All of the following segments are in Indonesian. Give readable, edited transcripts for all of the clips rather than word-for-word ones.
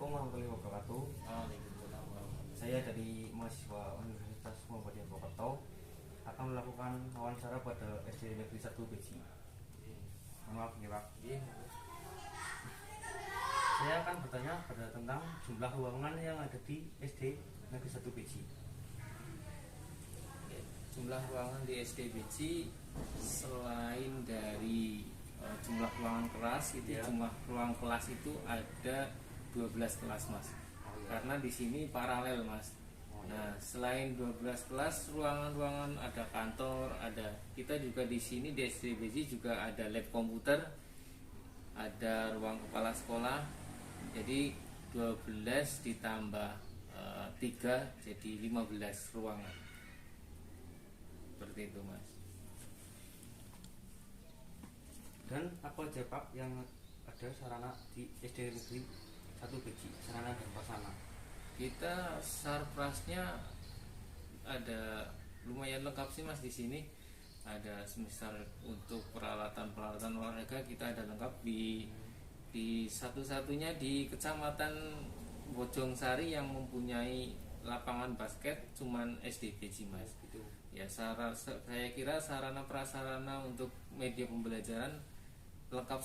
Assalamualaikum warahmatullahi wabarakatuh. Waalaikumsalam warahmatullahi Saya dari mahasiswa Universitas Muhammadiyah Purwokerto akan melakukan wawancara pada SD Negeri 1 Beji. Mohon maaf ya Pak. Saya akan bertanya tentang jumlah ruangan yang ada di SD Negeri 1 Beji. Jumlah ruangan di SDBC selain dari jumlah ruangan kelas itu jumlah ruang kelas itu ada 12 kelas Mas. Karena di sini paralel Mas. Nah, selain 12 kelas, ruangan-ruangan ada kantor, ada kita juga di sini di SDBC juga ada lab komputer, ada ruang kepala sekolah. Jadi 12 ditambah 3 jadi 15 ruangan. Seperti itu Mas. Dan apa aja Pak yang ada sarana di SD Negeri 1 Beji, sarana dan prasarana? Kita sarprasnya ada lumayan lengkap sih Mas di sini. Ada semisal untuk peralatan olahraga kita ada lengkap di satu-satunya di Kecamatan Bojongsari yang mempunyai lapangan basket cuman SDBC Mas. Gitu. Ya saya kira sarana prasarana untuk media pembelajaran lengkap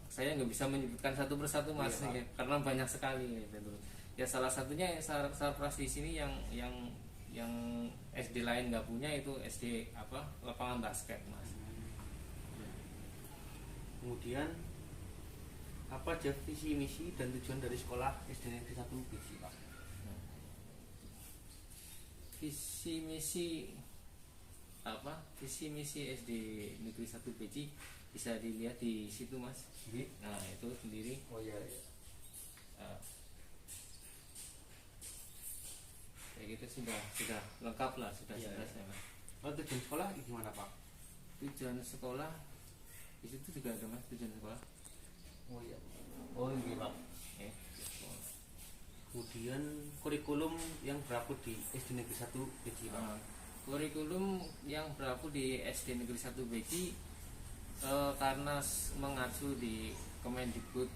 saya nggak bisa menyebutkan satu persatu Mas ya, karena banyak sekali gitu. Ya salah satunya sarpras di sini yang SD lain nggak punya itu SD lapangan basket Mas. Kemudian apa aja visi misi dan tujuan dari sekolah SD Negeri 1 Beji Pak? Visi misi SD Negeri 1 Beji bisa dilihat di situ Mas. Nah itu sendiri. Oh iya. Kayak gitu sudah lengkap lah, sudah jelas ya Mas. Kalau tujuan sekolah gimana Pak? Tujuan sekolah di situ juga ada Mas, tujuan sekolah. Oh iya. Oh iya Pak. Sekolah. Kemudian kurikulum yang berlaku di SD Negeri 1 Beji Pak? Kurikulum yang berlaku di SD Negeri 1 Beji karena mengacu di Kemendikbud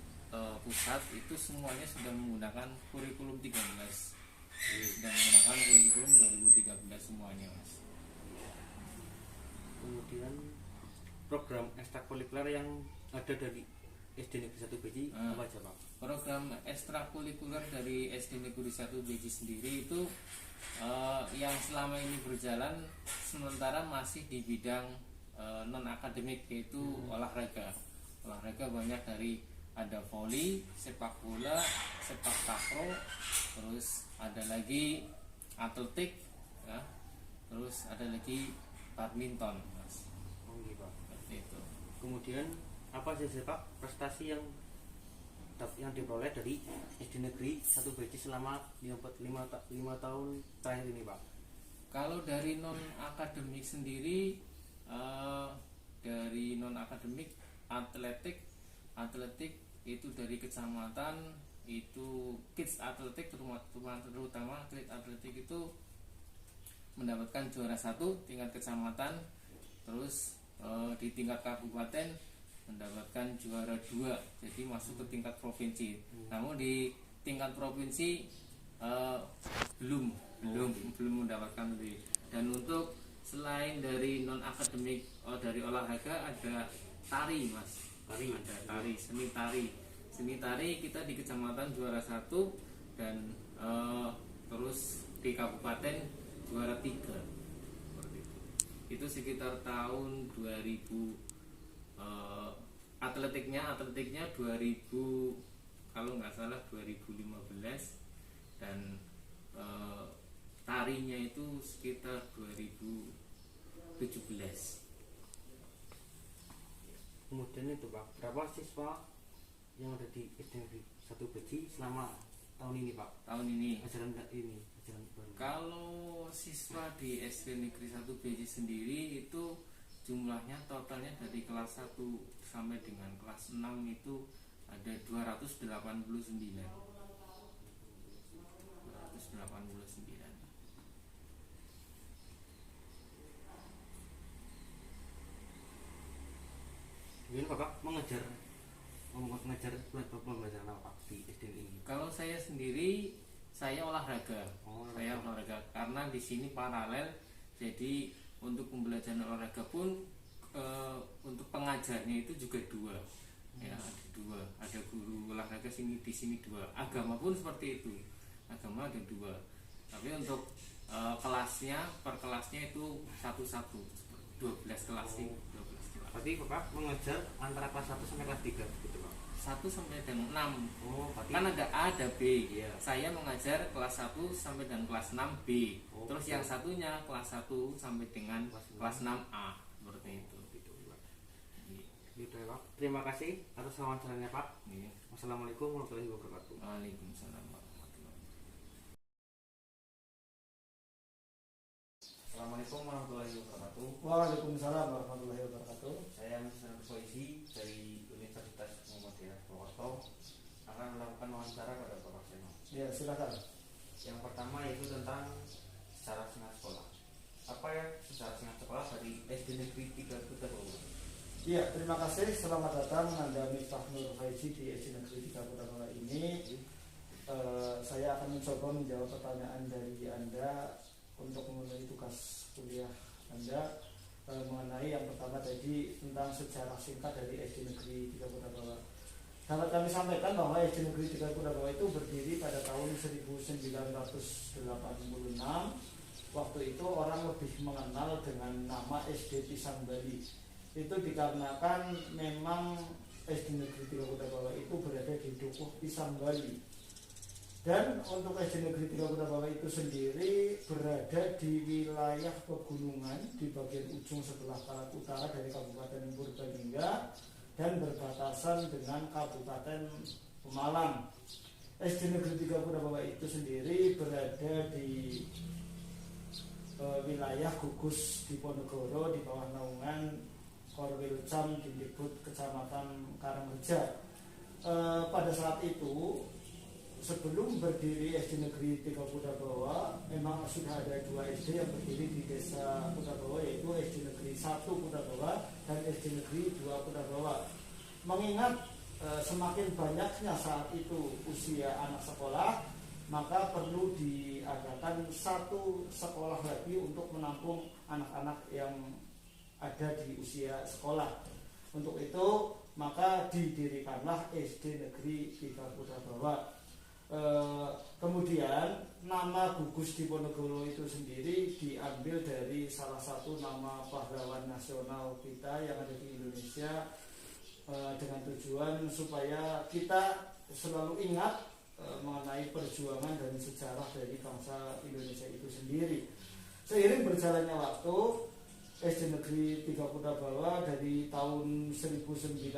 pusat itu semuanya sudah menggunakan kurikulum 13. Sudah menggunakan kurikulum 2013 semuanya Mas. Kemudian program ekstrakurikuler yang ada dari SD Negeri 1 Beji apa aja Pak? Program ekstrakurikuler dari SD Negeri 1 Beji sendiri itu yang selama ini berjalan sementara masih di bidang non akademik, yaitu olahraga banyak dari ada voli, sepak bola, sepak takraw, terus ada lagi atletik ya, terus ada lagi badminton Mas. Oh iya Pak. Seperti itu. Kemudian apa saja Pak prestasi yang diperoleh dari SD Negeri 1 Beji selama 5 tahun terakhir ini Pak? Kalau dari non akademik sendiri, dari non akademik atletik itu dari kecamatan itu kids atletik terutama atlet atletik itu mendapatkan juara 1 tingkat kecamatan, terus di tingkat kabupaten mendapatkan juara 2 jadi masuk ke tingkat provinsi. Namun di tingkat provinsi belum mendapatkan lebih. Dan untuk selain dari non akademik dari olahraga ada tari Mas. Seni tari kita di kecamatan juara 1 dan terus di kabupaten juara 3. Itu sekitar tahun 2000. Atletiknya 2000 kalau nggak salah 2015 dan tarinya itu sekitar 2017. Kemudian itu Pak, berapa siswa yang ada di SD Negeri 1 Beji selama tahun ini Pak? Tahun ini Ajaran baru. kalau siswa di SD Negeri 1 Beji sendiri itu jumlahnya totalnya dari kelas 1 sampai dengan kelas 6 itu ada 289. Kemudian Bapak mengajar mengajar pembelajaran apa Pak di SD ini? Kalau saya sendiri, saya olahraga. Oh, Saya olahraga karena di sini paralel. Jadi untuk pembelajaran olahraga pun untuk pengajarnya itu juga dua. Ya, ada dua. Ada guru olahraga di sini dua. Agama pun seperti itu. Agama ada dua. Tapi untuk kelasnya, per kelasnya itu satu-satu. 12 kelas sih, 12 kelas. Berarti Bapak mengajar antara kelas 1 sampai kelas 3 gitu Pak? 1 sampai dengan 6. Oh, berarti Kan ada A, ada B. Iya. Saya mengajar kelas 1 sampai dengan kelas 6 B. Oh, Terus betul. yang satunya kelas 1 sampai dengan kelas 6 A. Seperti itu. gitu Pak. Gitu ya Pak. Terima kasih atas wawancaranya Pak. Iya. Wassalamualaikum warahmatullahi wabarakatuh. Waalaikumsalam warahmatullahi wabarakatuh. Assalamualaikum warahmatullahi wabarakatuh. Waalaikumsalam warahmatullahi wabarakatuh. Saya Mr. Polisi dari Universitas Muhammadiyah Purwokerto akan melakukan wawancara pada Bapak Seno. Ya, silakan. Yang pertama yaitu tentang secara singkat sekolah. Apa ya secara singkat sekolah dari SD Negeri 3 Kuta Bawah? Iya, terima kasih. Selamat datang Anda Miftah Nur Faizi di SD Negeri 3 Kota Bawah ini. Saya akan mencoba menjawab pertanyaan dari Anda untuk memenuhi tugas kuliah Anda mengenai yang pertama tadi tentang sejarah singkat dari SD Negeri 3 Kota Bawah. Dapat kami sampaikan bahwa SD Negeri 3 Kota Bawah itu berdiri pada tahun 1986. Waktu itu orang lebih mengenal dengan nama SD Pisang Bali. Itu dikarenakan memang SD Negeri 3 Kota Bawah itu berada di Dukuh Pisang Bali. Dan untuk SD Negeri 3 Kota Bawah itu sendiri berada di wilayah pegunungan di bagian ujung sebelah barat utara dari Kabupaten Purbalingga dan berbatasan dengan Kabupaten Pemalang. SD Negeri 3 Kota Bawah itu sendiri berada di wilayah Gugus Diponegoro di bawah naungan Korwilcam Dindikbud Kecamatan Karangreja. Pada saat itu sebelum berdiri SD Negeri 3 Kota Bawah memang sudah ada 2 SD yang berdiri di desa Kota Bawah, yaitu SD Negeri 1 Kota Bawah dan SD Negeri 2 Kota Bawah. Mengingat semakin banyaknya saat itu usia anak sekolah, maka perlu diadakan satu sekolah lagi untuk menampung anak-anak yang ada di usia sekolah. Untuk itu maka didirikanlah SD Negeri 3 Kota Bawah. Kemudian nama Gugus Diponegoro itu sendiri diambil dari salah satu nama pahlawan nasional kita yang ada di Indonesia, dengan tujuan supaya kita selalu ingat mengenai perjuangan dan sejarah dari bangsa Indonesia itu sendiri. Seiring berjalannya waktu, SD Negeri 3 Kota Bawah dari tahun 1986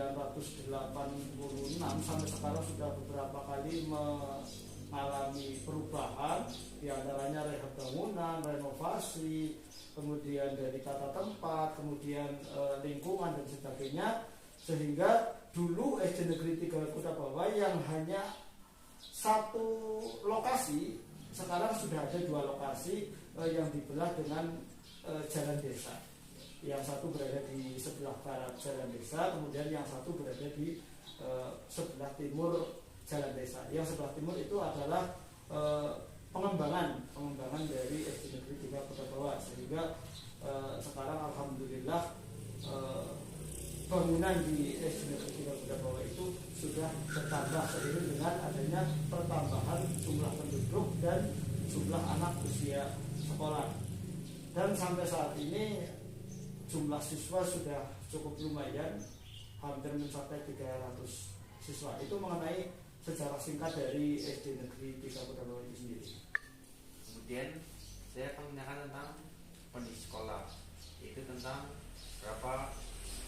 sampai sekarang sudah beberapa kali mengalami perubahan, diantaranya rehab bangunan, renovasi, kemudian dari tata tempat, kemudian lingkungan dan sebagainya, sehingga dulu SD Negeri 3 Kota Bawah yang hanya satu lokasi sekarang sudah ada 2 lokasi yang dibelah dengan jalan desa. Yang satu berada di sebelah barat jalan desa, kemudian yang satu berada di sebelah timur jalan desa. Yang sebelah timur itu adalah pengembangan dari SD Negeri 3 Kota Bawah, sehingga sekarang alhamdulillah bangunan di SD Negeri 3 Kota Bawah itu sudah bertambah seiring dengan adanya pertambahan jumlah penduduk dan jumlah anak usia sekolah. Dan sampai saat ini jumlah siswa sudah cukup lumayan, hampir mencapai 300 siswa. Itu mengenai sejarah singkat dari SD Negeri 3 Kota Bawah itu sendiri. Kemudian saya akan menanyakan tentang kondisi sekolah, yaitu tentang berapa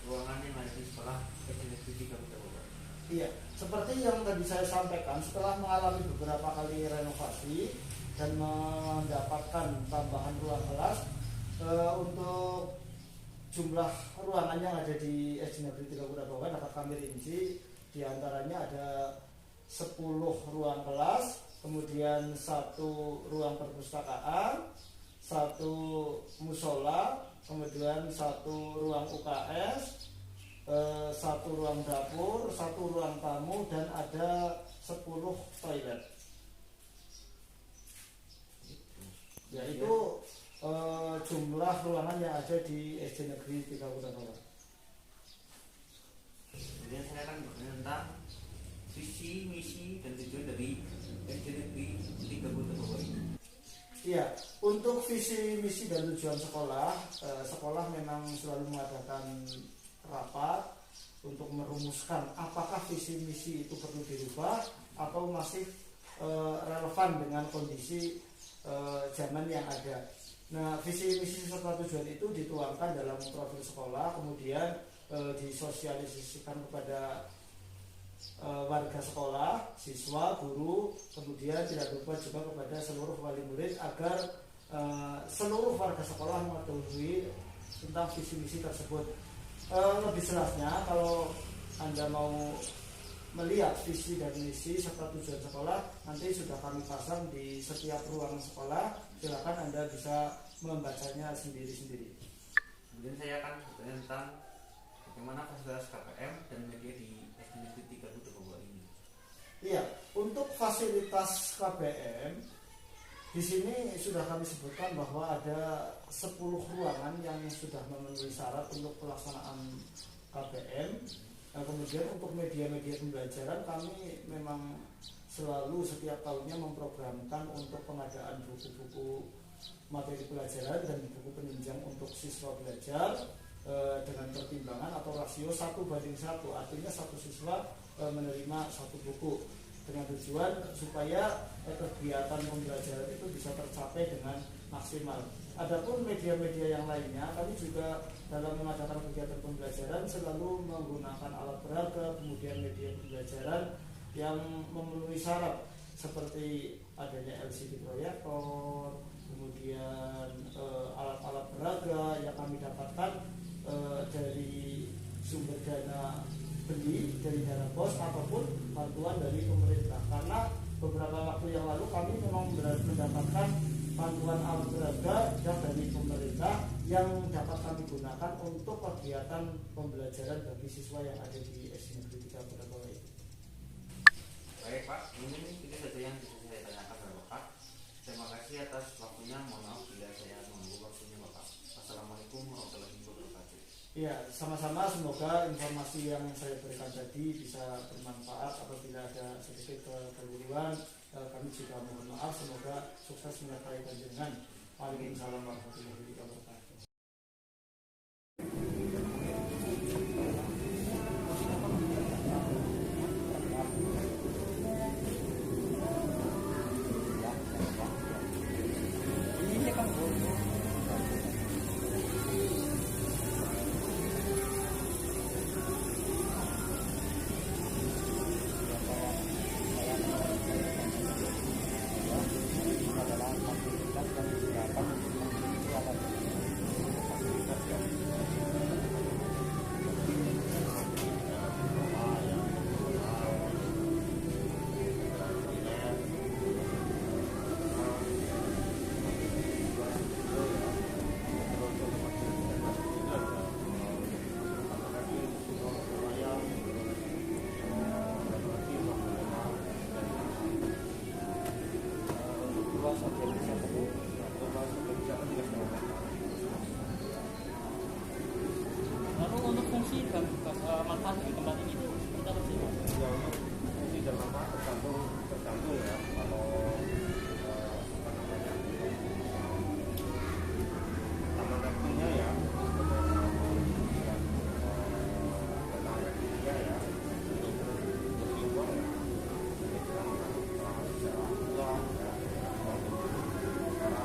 ruangan yang ada di sekolah SD Negeri 3 Kota Bawah. Iya, seperti yang tadi saya sampaikan, setelah mengalami beberapa kali renovasi dan mendapatkan tambahan ruang kelas, untuk jumlah ruangan yang ada di SD Negeri 3 Kota Bawah dapat kami rinci. Di antaranya ada 10 ruang kelas, kemudian 1 ruang perpustakaan, 1 musola, kemudian 1 ruang UKS, 1 ruang dapur, 1 ruang tamu, dan ada 10 toilet. Yaitu jumlah ruangan yang ada di SD Negeri 3 Kota. Kemudian saya akan bertanya tentang visi, misi, dan tujuan dari SD Negeri 3 Kota ini. Iya, untuk visi, misi, dan tujuan sekolah, sekolah memang selalu mengadakan rapat untuk merumuskan apakah visi, misi itu perlu dirubah atau masih relevan dengan kondisi zaman yang ada. Nah, visi, misi, serta tujuan itu dituangkan dalam profil sekolah, kemudian disosialisasikan kepada warga sekolah, siswa, guru, kemudian tidak lupa juga kepada seluruh wali murid agar seluruh warga sekolah mengetahui tentang visi misi tersebut. Lebih jelasnya, kalau Anda mau melihat visi dan misi serta tujuan sekolah, nanti sudah kami pasang di setiap ruang sekolah. Silakan Anda bisa membacanya sendiri-sendiri. Kemudian saya akan bertanya tentang bagaimana fasilitas KPM dan media di SD Negeri 3 Kota ini. Iya, untuk fasilitas KPM di sini sudah kami sebutkan bahwa ada 10 ruangan yang sudah memenuhi syarat untuk pelaksanaan KPM. Nah, kemudian untuk media-media pembelajaran kami memang selalu setiap tahunnya memprogramkan untuk pengadaan buku-buku materi pelajaran dan buku penunjang untuk siswa belajar dengan pertimbangan atau rasio 1:1, artinya satu siswa menerima 1 buku, dengan tujuan supaya kegiatan pembelajaran itu bisa tercapai dengan maksimal. Adapun media-media yang lainnya, kami juga dalam mengadakan kegiatan pembelajaran selalu menggunakan alat peraga, kemudian media pembelajaran yang memenuhi syarat seperti adanya LCD proyektor, kemudian alat-alat peraga yang kami dapatkan dari sumber dana beli dari dana BOS ataupun bantuan dari pemerintah. Karena beberapa waktu yang lalu kami memang mendapatkan bantuan alat peraga dari pemerintah yang dapat kami gunakan untuk kegiatan pembelajaran bagi siswa yang ada di SD Negeri 3 Kota itu. Baik Pak, ini kita saja yang bisa saya tanyakan kepada Bapak. Terima kasih atas waktunya. Mohon maaf bila saya mengganggu waktunya Bapak. Assalamualaikum warahmatullahi wabarakatuh. Ya, sama-sama, semoga informasi yang saya berikan tadi bisa bermanfaat. Apabila ada sedikit kekeliruan, kami juga mohon maaf. Semoga sukses menyertai panjenengan. Waalaikumsalam warahmatullahi wabarakatuh. Lalu untuk fungsi dan manfaat di tempat ini itu kita harus Ya, untuk fungsi dan manfaat tergantung ya. Kalau apa namanya taman rektinya ya, taman rektinya ya, untuk lebih uang ya, ini kan secara uang ya, secara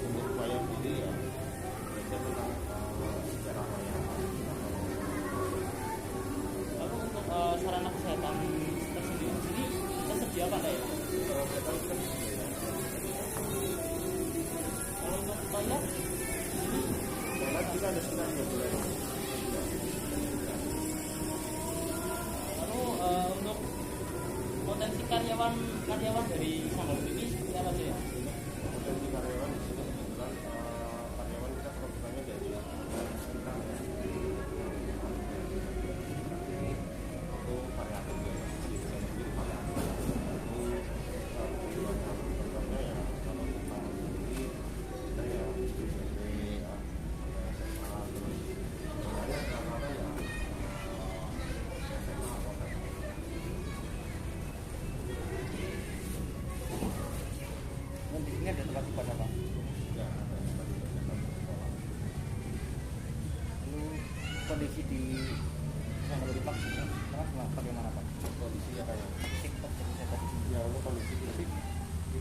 sumber upaya diri ya, itu tentang sejarah wayang. lalu untuk sarana kesehatan tersendiri sini tersedia apa ya? Kalau kita kan Kalau untuk toilet toilet kita ada sekitar 12. lalu untuk potensi karyawan dari Sanggar ini seperti apa sih ya? Potensi karyawan di sini kebetulan karyawan kita programnya dari sekitar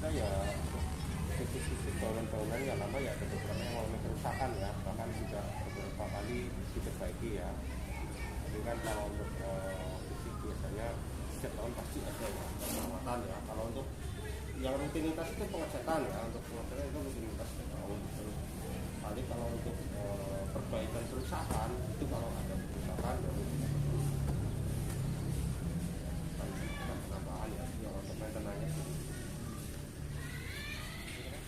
kita ya sisi-sisi bangunan-bangunan yang lama ya ada beberapa yang mengalami kerusakan ya, bahkan sudah beberapa kali diperbaiki ya. Jadi kan kalau untuk fisik biasanya setiap tahun pasti ada ya perawatan ya. Kalau untuk yang rutinitas itu pengecekan ya, untuk pengecekan itu rutinitas setiap tahun. Terus paling kalau untuk perbaikan kerusakan itu kalau ada kerusakan baru penambahan ya, yang untuk maintenance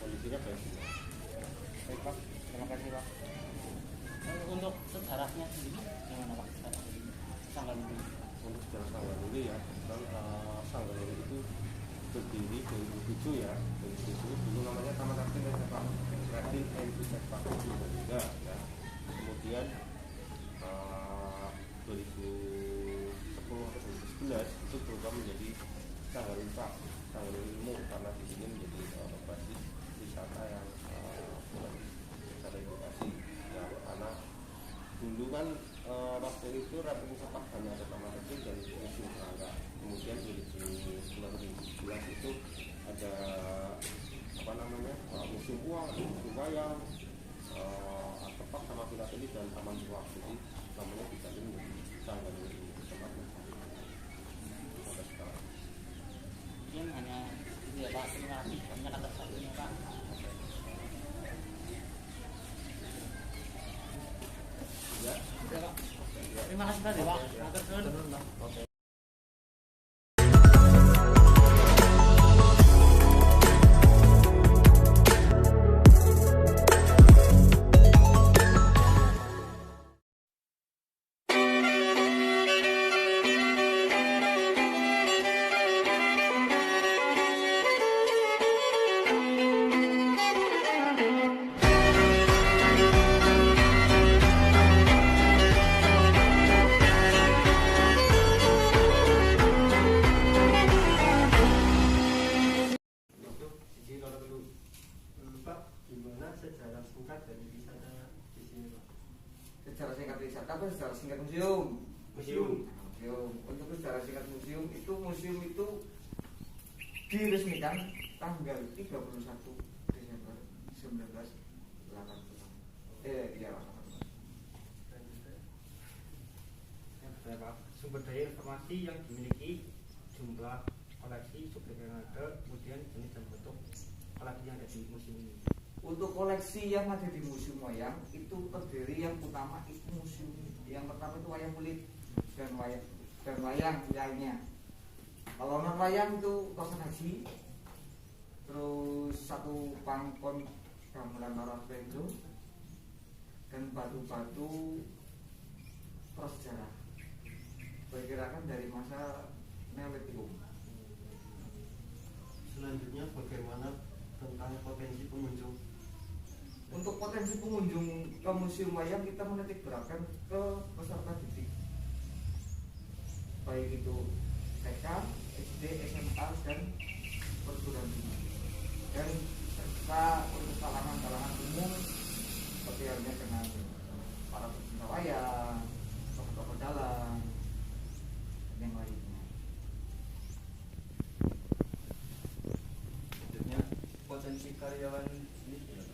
kondisinya baik semua. Baik Pak, terima kasih Pak. Untuk sejarahnya sendiri gimana Pak? Sanggalundi. Untuk sejarah Sanggalundi ya, kan Sanggalundi itu berdiri 2007 ya. 2007 dulu namanya Taman Ratin dan Sepak Ratin and Sepak Indonesia ya. Kemudian 2010 atau 2011 itu berubah menjadi Sanggalundi Pak, Sanggalundi Ilmu, karena di sini menjadi basis wisata yang wisata edukasi ya, karena dulu kan waktu itu Ratin Sepak hanya ada Taman Ratin dan museum serangga. Kemudian 2011 itu ada apa namanya museum uang, museum wayang, artefak sama filateli dan taman ruang. Jadi namanya diganti menjadi Sanggalundi tempatnya sampai sekarang. Mungkin hanya itu ya Pak, terima kasih banyak atas waktunya Pak. Ya, Pak. Terima kasih banyak Pak. Atas oke. sejarah singkat dari wisata di sini Pak? Sejarah singkat wisata apa sejarah singkat museum? Museum. Untuk sejarah singkat museum itu diresmikan tanggal 31 Desember 1980. Iya. Berapa sumber daya informasi yang dimiliki, jumlah koleksi, subjek yang ada, kemudian jenis dan bentuk koleksi yang ada di museum ini. Untuk koleksi yang ada di Museum Wayang itu terdiri yang utama itu museum. Yang pertama itu wayang kulit dan wayang lainnya. Kalau non wayang itu tosen haji, terus satu pangkon gamelan Laras Bendo dan batu-batu prasejarah. Perkirakan dari masa Neolitikum. Selanjutnya bagaimana tentang potensi pengunjung? Untuk potensi pengunjung ke Museum Wayang kita menitik beratkan ke peserta didik, baik itu TK, SD, SMA dan perguruan tinggi, dan serta untuk kalangan-kalangan umum seperti halnya dengan para pecinta wayang, tokoh-tokoh dalang, dan yang lainnya. Selanjutnya potensi karyawan ini gimana?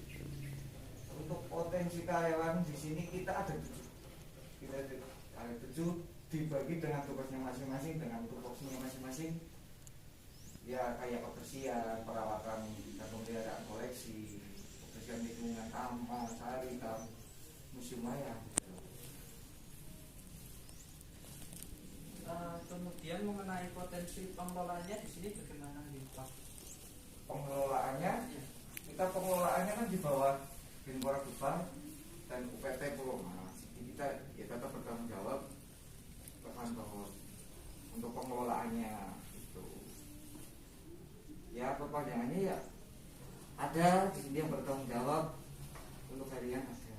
Untuk potensi karyawan di sini kita ada 7. Kita ada 7 dibagi dengan tugasnya masing-masing, dengan tupoksinya masing-masing. Ya kayak kebersihan, perawatan dan pemeliharaan koleksi, kebersihan lingkungan taman, sari, museum wayang. Kemudian mengenai potensi pengelolaannya di sini bagaimana nih Pak? Pengelolaannya kan di bawah Menpora Gubang dan UPT Pulau Mas. Jadi kita tetap bertanggung jawab bahwa untuk pengelolaannya itu. Ya perpanjangannya ya ada di sini yang bertanggung jawab untuk harian ada.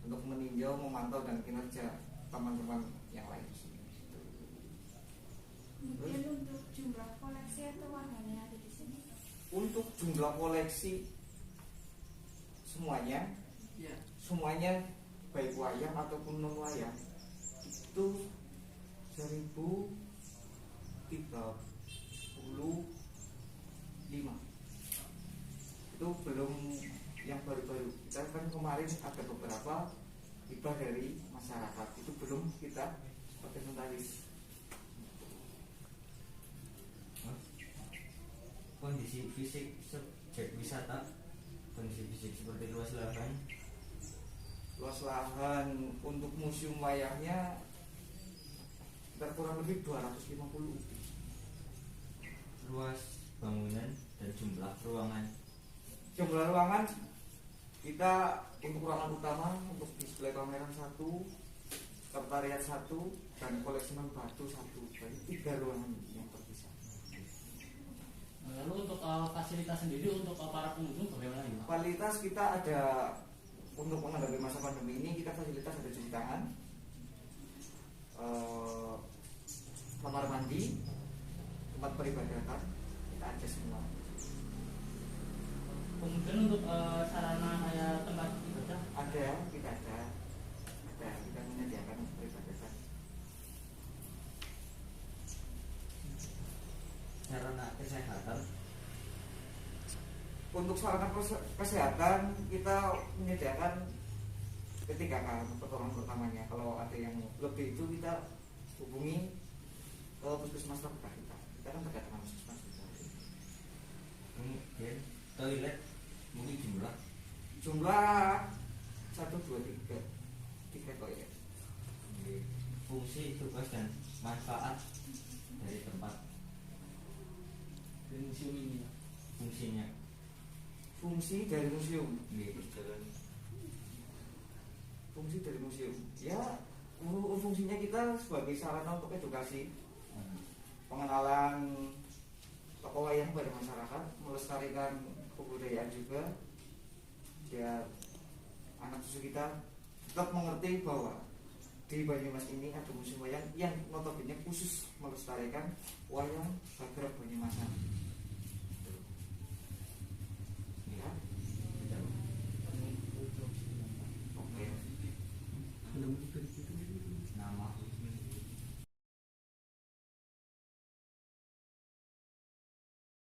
Untuk meninjau, memantau dan kinerja teman-teman yang lain di sini. Kemudian untuk jumlah koleksi atau warnanya yang ada di sini? Untuk jumlah koleksi semuanya baik wayang ataupun non wayang itu 1030 Itu belum yang baru-baru. Kita kan kemarin ada beberapa hibah dari masyarakat, itu belum kita presentalis. Kondisi fisik subjek wisata, kondisi fisik seperti luas lahan. Luas lahan untuk museum wayangnya kurang lebih 250. Luas bangunan dan jumlah ruangan. Jumlah ruangan kita untuk ruangan utama untuk display pameran 1, sekretariat 1, dan koleksian batu 1. Jadi 3 ruangan yang terpisah. Lalu untuk fasilitas sendiri untuk para pengunjung bagaimana ini, Pak? Kualitas kita ada untuk menghadapi masa pandemi ini, kita fasilitas ada cuci tangan, kamar mandi, tempat peribadatan, kita ada semua. Kemudian untuk sarana kayak tempat ibadah Ada, kita menyediakan untuk peribadatan. Sarana kesehatan. Untuk sarana kesehatan kita menyediakan ketika pertolongan pertamanya. Kalau ada yang lebih itu kita hubungi ke puskesmas terdekat kita. Kita kan terdekat dengan puskesmas kita. Kemudian toilet mungkin Jumlah 1, 2, 3 toilet. fungsi, tugas dan manfaat dari tempat di museum ini. fungsinya. Fungsi dari museum. Berjalan. Fungsi dari museum. Ya, fungsinya kita sebagai sarana untuk edukasi, pengenalan tokoh wayang pada masyarakat, melestarikan kebudayaan juga, biar anak cucu kita tetap mengerti bahwa di Banyumas ini ada museum wayang yang notabene khusus melestarikan wayang Gagrag Banyumasan. Ya. Oke.